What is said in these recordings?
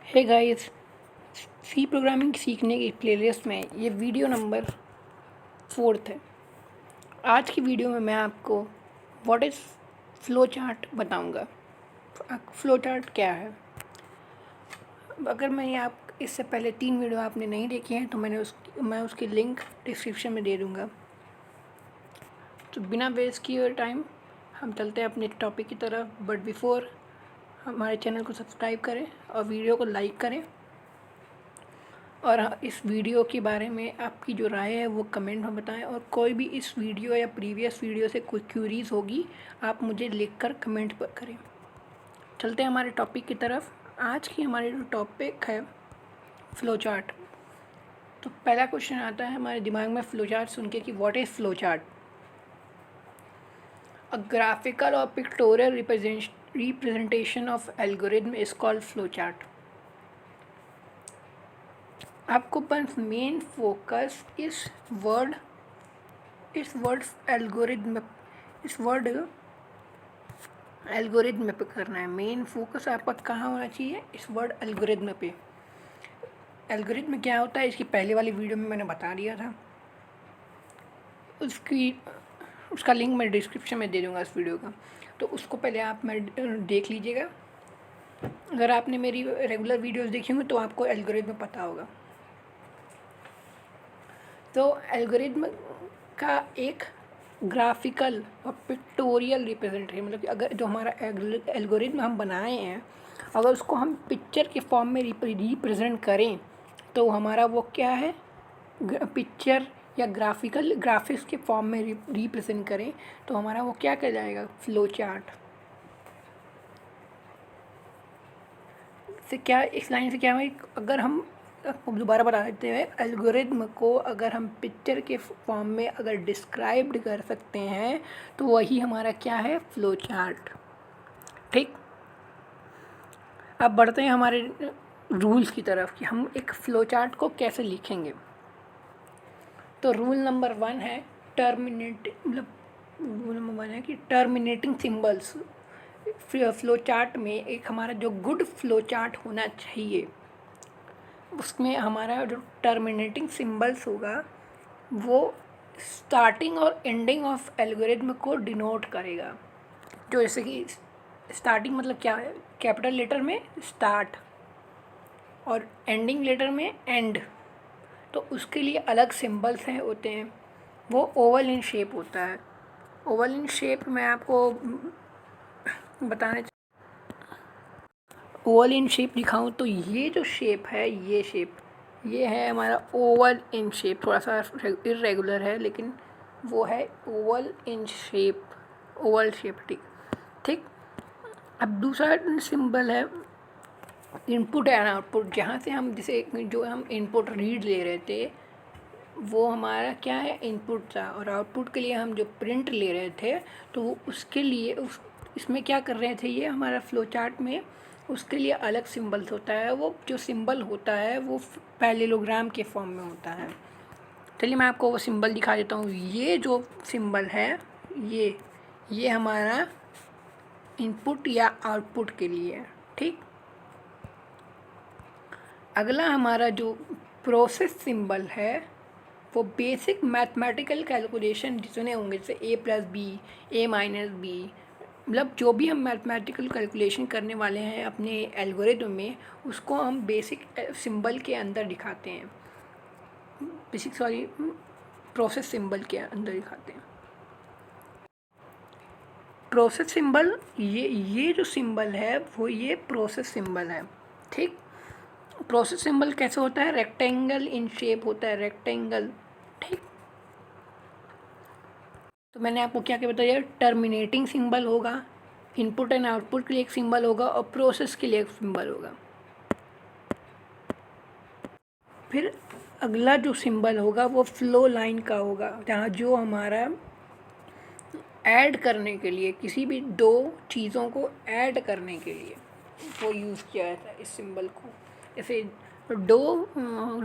Hey guys, सी programming सीखने की playlist में ये वीडियो नंबर 4 है। आज की वीडियो में मैं आपको व्हाट इज़ फ्लो चार्ट बताऊंगा। फ्लो चार्ट क्या है? अगर मैं आप इससे पहले 3 वीडियो आपने नहीं देखी हैं तो मैं उसकी लिंक डिस्क्रिप्शन में दे दूँगा। तो बिना वेस्ट किए टाइम हम चलते हैं अपने टॉपिक की तरफ। बट बिफोर हमारे चैनल को सब्सक्राइब करें और वीडियो को लाइक करें, और इस वीडियो के बारे में आपकी जो राय है वो कमेंट में बताएं। और कोई भी इस वीडियो या प्रीवियस वीडियो से कोई क्यूरीज होगी आप मुझे लिखकर कमेंट पर करें। चलते हैं हमारे टॉपिक की तरफ। आज की हमारी जो टॉपिक है फ्लो चार्ट। तो पहला क्वेश्चन आता है हमारे दिमाग में फ्लो चार्ट सुन के कि what is flow chart? A graphical or pictorial representation of algorithm is called flow chart. आपको बस मेन फोकस इस वर्ड एल्गोरिथम पे करना है। मेन फोकस आपका कहाँ होना चाहिए? इस वर्ड एल्गोरिथम पे। एल्गोरिथम क्या होता है इसकी पहले वाली वीडियो में मैंने बता दिया था। उसका लिंक मैं डिस्क्रिप्शन में दे दूँगा इस वीडियो का, तो उसको पहले आप देख लीजिएगा। अगर आपने मेरी रेगुलर वीडियोस देखी होंगी तो आपको एल्गोरिथम पता होगा। तो एल्गोरिथम का एक ग्राफिकल और पिक्टोरियल रिप्रेजेंटेशन, मतलब कि अगर जो हमारा एल्गोरिथम हम बनाए हैं अगर उसको हम पिक्चर के फॉर्म में रिप्रेजेंट करें तो हमारा वो क्या है? पिक्चर या ग्राफिक्स के फॉर्म में रिप्रेजेंट करें तो हमारा वो क्या कहलाएगा? Flow chart. से क्या इस लाइन से क्या है? अगर हम दोबारा बता देते हैं, एल्गोरिथम को अगर हम पिक्चर के फॉर्म में अगर डिस्क्राइब्ड कर सकते हैं तो वही हमारा क्या है? Flow chart. ठीक, अब बढ़ते हैं हमारे रूल्स की तरफ कि हम एक फ्लो चार्ट को कैसे लिखेंगे। तो रूल नंबर 1 है रूल नंबर 1 है कि टर्मिनेटिंग सिंबल्स। फ्लो चार्ट में एक हमारा जो गुड फ्लो चार्ट होना चाहिए उसमें हमारा जो टर्मिनेटिंग सिंबल्स होगा वो स्टार्टिंग और एंडिंग ऑफ एल्गोरिथम को डिनोट करेगा। जो जैसे कि स्टार्टिंग मतलब क्या है? कैपिटल लेटर में स्टार्ट और एंडिंग लेटर में एंड। तो उसके लिए अलग सिंबल्स हैं होते हैं। वो ओवल इन शेप होता है। ओवल इन शेप मैं आपको बताने ओवल इन शेप दिखाऊं तो ये जो शेप है ये है हमारा ओवल इन शेप। थोड़ा सा इरेगुलर है लेकिन वो है oval in shape, Oval shape. ठीक। अब दूसरा सिंबल है इनपुट एंड आउटपुट। जहाँ से हम जो हम इनपुट रीड ले रहे थे वो हमारा क्या है? इनपुट था। और आउटपुट के लिए हम जो प्रिंट ले रहे थे तो वो उसके लिए इसमें क्या कर रहे थे? ये हमारा फ्लो चार्ट में उसके लिए अलग सिंबल्स होता है। वो जो सिंबल होता है वो पैरेललोग्राम के फॉर्म में होता है। चलिए मैं आपको वो सिंबल दिखा देता हूँ। ये जो सिंबल है ये हमारा इनपुट या आउटपुट के लिए है। ठीक। अगला हमारा जो प्रोसेस सिंबल है वो बेसिक मैथमेटिकल कैलकुलेशन जितने होंगे, जैसे a+b, a-b, मतलब जो भी हम मैथमेटिकल कैलकुलेशन करने वाले हैं अपने एल्गोरिथम में उसको हम बेसिक सिंबल के अंदर दिखाते हैं। प्रोसेस सिंबल के अंदर दिखाते हैं। प्रोसेस सिंबल ये जो सिंबल है वो ये प्रोसेस सिंबल है। ठीक। प्रोसेस सिंबल कैसे होता है? रेक्टेंगल इन शेप होता है, रेक्टेंगल। ठीक। तो मैंने आपको क्या क्या बताया? टर्मिनेटिंग सिंबल होगा, इनपुट एंड आउटपुट के लिए एक सिंबल होगा और प्रोसेस के लिए एक सिंबल होगा। फिर अगला जो सिंबल होगा वो फ्लो लाइन का होगा, जहाँ जो हमारा ऐड करने के लिए किसी भी दो चीज़ों को ऐड करने के लिए वो यूज़ किया जाता है इस सिंबल को। जैसे दो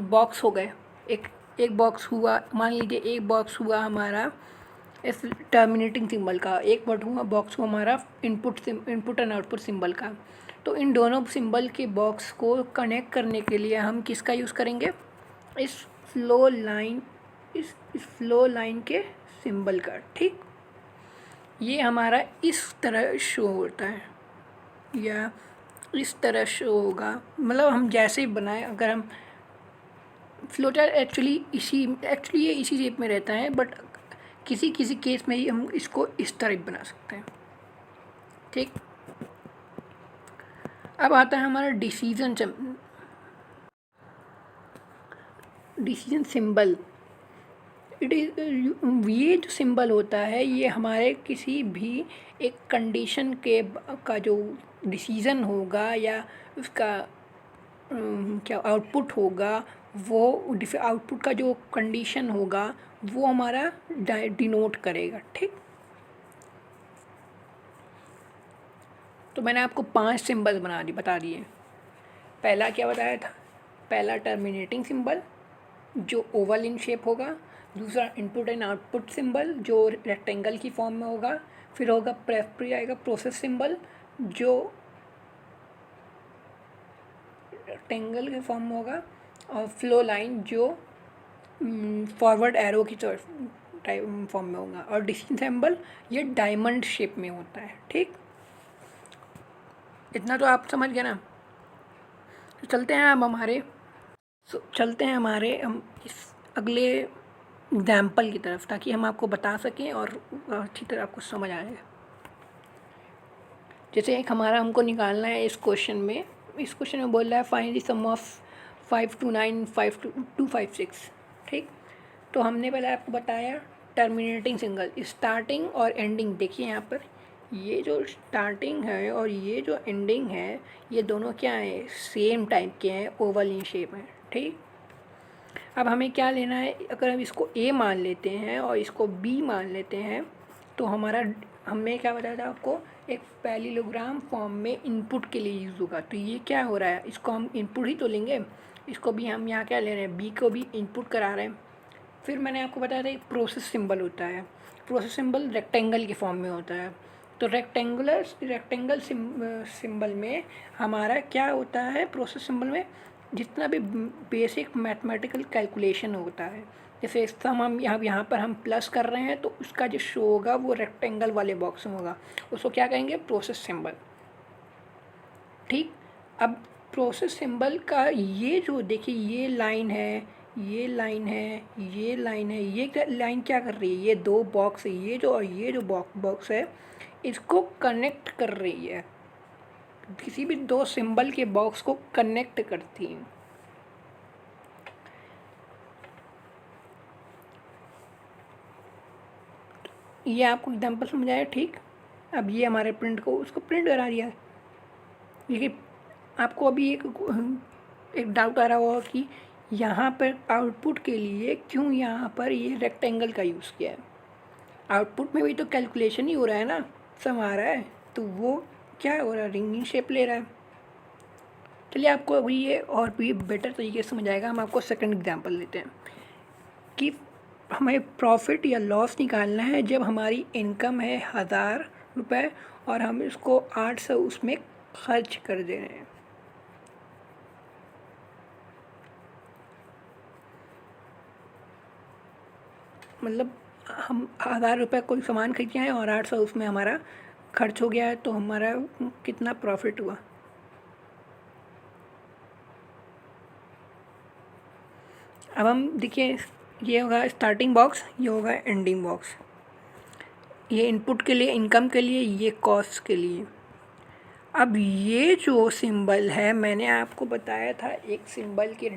बॉक्स हो गए, एक बॉक्स हुआ, मान लीजिए एक बॉक्स हुआ हमारा इस टर्मिनेटिंग सिंबल का, एक बॉक्स हुआ हमारा इनपुट एंड आउटपुट सिंबल का। तो इन दोनों सिंबल के बॉक्स को कनेक्ट करने के लिए हम किसका यूज़ करेंगे, इस फ्लो लाइन के सिंबल का। ठीक, ये हमारा इस तरह शो होता है या इस तरह शो होगा, मतलब हम जैसे ही बनाएं, अगर हम फ्लोचार्ट एक्चुअली ये इसी शेप में रहता है, बट किसी किसी केस में ही हम इसको इस तरह बना सकते हैं। ठीक, अब आता है हमारा डिसीजन सिंबल। ये जो सिंबल होता है ये हमारे किसी भी एक कंडीशन का जो डिसीजन होगा या उसका क्या आउटपुट होगा, वो आउटपुट का जो कंडीशन होगा वो हमारा डिनोट करेगा। ठीक, तो मैंने आपको 5 सिंबल बता दिए। पहला क्या बताया था, पहला टर्मिनेटिंग सिंबल जो ओवल इन शेप होगा, दूसरा इनपुट एंड आउटपुट सिंबल जो रेक्टेंगल की फॉर्म में होगा, फिर होगा आएगा प्रोसेस सिंबल जो रेक्टेंगल के फॉर्म में होगा, और फ्लो लाइन जो फॉरवर्ड एरो की फॉर्म में होगा, और डिसीजन सिंबल ये डायमंड शेप में होता है। ठीक, इतना तो आप समझ गए ना। तो चलते हैं हम इस अगले एग्जाम्पल की तरफ, ताकि हम आपको बता सकें और अच्छी तरह आपको समझ आए। जैसे एक हमारा हमको निकालना है इस क्वेश्चन में बोल रहा है फाइंड द सम ऑफ 529 5256। ठीक, तो हमने पहले आपको बताया टर्मिनेटिंग सिंगल, स्टार्टिंग और एंडिंग। देखिए यहाँ पर ये जो स्टार्टिंग है और ये जो एंडिंग है, ये दोनों क्या है, सेम टाइप के हैं, ओवल इन शेप है। ठीक, अब हमें क्या लेना है, अगर हम इसको ए मान लेते हैं और इसको बी मान लेते हैं, तो हमने क्या बताया था आपको, एक पैरेललोग्राम फॉर्म में इनपुट के लिए यूज़ होगा। तो ये क्या हो रहा है, इसको हम इनपुट ही तो लेंगे, इसको भी हम यहाँ क्या ले रहे हैं, बी को भी इनपुट करा रहे हैं। फिर मैंने आपको बताया था एक प्रोसेस सिंबल होता है, प्रोसेस सिंबल रेक्टेंगल की फॉर्म में होता है। तो रेक्टेंगल सिंबल में हमारा क्या होता है, प्रोसेस सिंबल में जितना भी बेसिक मैथमेटिकल कैलकुलेशन होता है, जैसे सम हम यहाँ पर हम प्लस कर रहे हैं, तो उसका जो शो होगा वो रेक्टेंगल वाले बॉक्स में होगा, उसको क्या कहेंगे, प्रोसेस सिंबल। ठीक, अब प्रोसेस सिंबल का ये जो देखिए ये लाइन है, ये लाइन है, ये लाइन है, ये लाइन क्या कर रही है, ये दो बॉक्स है, ये जो बॉक्स है इसको कनेक्ट कर रही है, किसी भी दो सिंबल के बॉक्स को कनेक्ट करती है। ये आपको एग्जाम्पल समझ आया। ठीक, अब ये हमारे उसको प्रिंट करा दिया है। देखिए आपको अभी एक डाउट आ रहा होगा कि यहाँ पर आउटपुट के लिए क्यों यहाँ पर ये रेक्टेंगल का यूज़ किया है। आउटपुट में भी तो कैलकुलेशन ही हो रहा है ना, सम आ रहा है, तो वो क्या हो रहा है, रिंगिंग शेप ले रहा है। चलिए आपको अभी ये और भी बेटर तरीके से समझ आएगा। हम आपको सेकंड एग्जांपल लेते हैं कि हमें प्रॉफिट या लॉस निकालना है जब हमारी इनकम है 1000 रुपये और हम इसको 800 उसमें खर्च कर दे रहे हैं। मतलब हम 1000 रुपये कोई सामान खरीदे हैं और 800 उसमें हमारा खर्च हो गया है, तो हमारा कितना प्रॉफिट हुआ। अब हम देखिए, ये होगा स्टार्टिंग बॉक्स, ये होगा एंडिंग बॉक्स, ये इनपुट के लिए, इनकम के लिए, ये कॉस्ट के लिए। अब ये जो सिंबल है मैंने आपको बताया था एक सिंबल के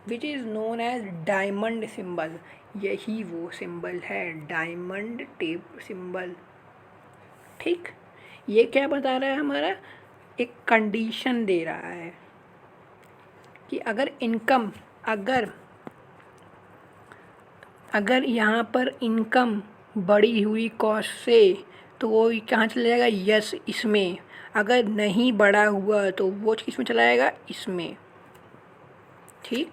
which is known as diamond symbol, यही वो सिंबल है, डायमंड टेप सिंबल। ठीक, ये क्या बता रहा है, हमारा एक कंडीशन दे रहा है कि अगर इनकम अगर यहाँ पर इनकम बढ़ी हुई कॉस्ट से, तो वो कहाँ चला जाएगा, यस इसमें। अगर नहीं बढ़ा हुआ तो वो किस में चला जाएगा, इसमें। ठीक,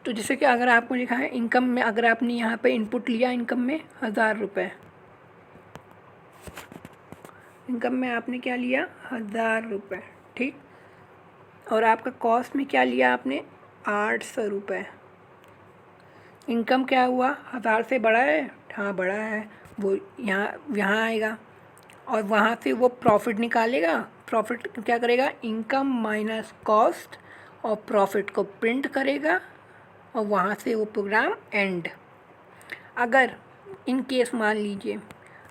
तो जैसे कि अगर आपको लिखा है इनकम में, अगर आपने यहाँ पे इनपुट लिया इनकम में 1000 रुपये, इनकम में आपने क्या लिया, 1000 रुपये, ठीक। और आपका कॉस्ट में क्या लिया आपने, 800 रुपये। इनकम क्या हुआ, 1000 से बड़ा है, हाँ बड़ा है, वो यहाँ आएगा और वहाँ से वो प्रॉफिट निकालेगा। प्रॉफिट क्या करेगा, इनकम माइनस कॉस्ट, और प्रॉफिट को प्रिंट करेगा और वहाँ से वो प्रोग्राम एंड। अगर इन केस मान लीजिए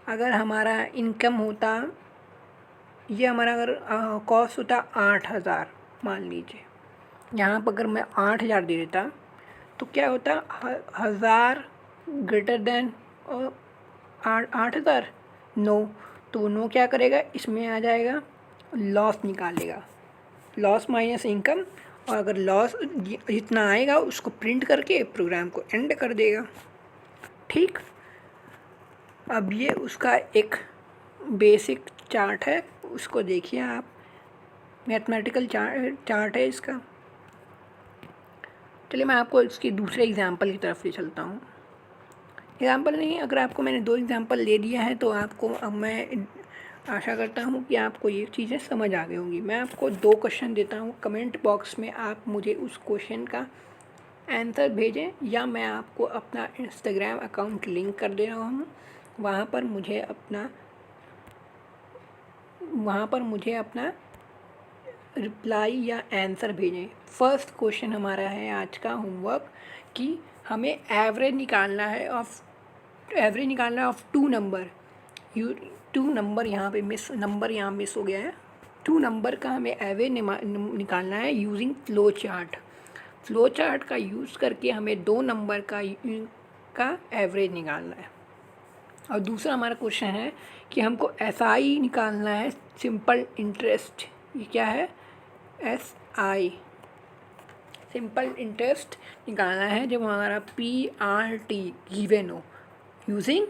अगर हमारा इनकम होता, ये हमारा अगर कॉस्ट होता 8000 मान लीजिए, यहाँ पर अगर मैं 8000 दे देता तो क्या होता, 1000 ग्रेटर देन 8000, नो, तो नो क्या करेगा, इसमें आ जाएगा, लॉस निकालेगा, लॉस माइनस इनकम, और अगर लॉस जितना आएगा उसको प्रिंट करके प्रोग्राम को एंड कर देगा, ठीक। अब ये उसका एक बेसिक चार्ट है, उसको देखिए आप, मैथमेटिकल चार्ट है इसका। चलिए मैं आपको इसकी दूसरे एग्जांपल की तरफ ले चलता हूँ। एग्जांपल नहीं, अगर आपको मैंने 2 एग्जांपल दे दिया है तो आपको, अब मैं आशा करता हूँ कि आपको ये चीज़ें समझ आ गई होंगी। मैं आपको 2 क्वेश्चन देता हूँ, कमेंट बॉक्स में आप मुझे उस क्वेश्चन का आंसर भेजें, या मैं आपको अपना इंस्टाग्राम अकाउंट लिंक कर दे रहा हूँ, वहाँ पर मुझे अपना रिप्लाई या आंसर भेजें। फर्स्ट क्वेश्चन हमारा है आज का होमवर्क कि हमें एवरेज निकालना है ऑफ 2 नंबर। 2 नंबर यहाँ पे नंबर यहाँ मिस हो गया है। 2 नंबर का हमें एवरेज निकालना है using flow chart. Flow chart का यूज़ करके हमें 2 नंबर का एवरेज निकालना है। और दूसरा हमारा क्वेश्चन है कि हमको SI निकालना है, सिंपल इंटरेस्ट। ये क्या है, SI, सिंपल इंटरेस्ट निकालना है जब हमारा PRT गिवन हो यूजिंग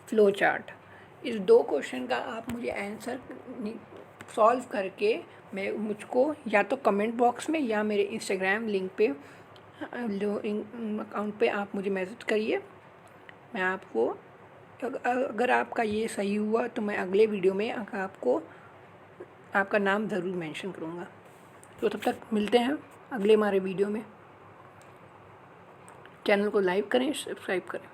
फ्लो चार्ट। इस 2 क्वेश्चन का आप मुझे आंसर सॉल्व करके मुझको या तो कमेंट बॉक्स में या मेरे इंस्टाग्राम लिंक पे अकाउंट पे आप मुझे मैसेज करिए। मैं आपको, अगर आपका ये सही हुआ तो मैं अगले वीडियो में आपका नाम ज़रूर मेंशन करूँगा। तो तब तक मिलते हैं अगले हमारे वीडियो में। चैनल को लाइक करें, सब्सक्राइब करें।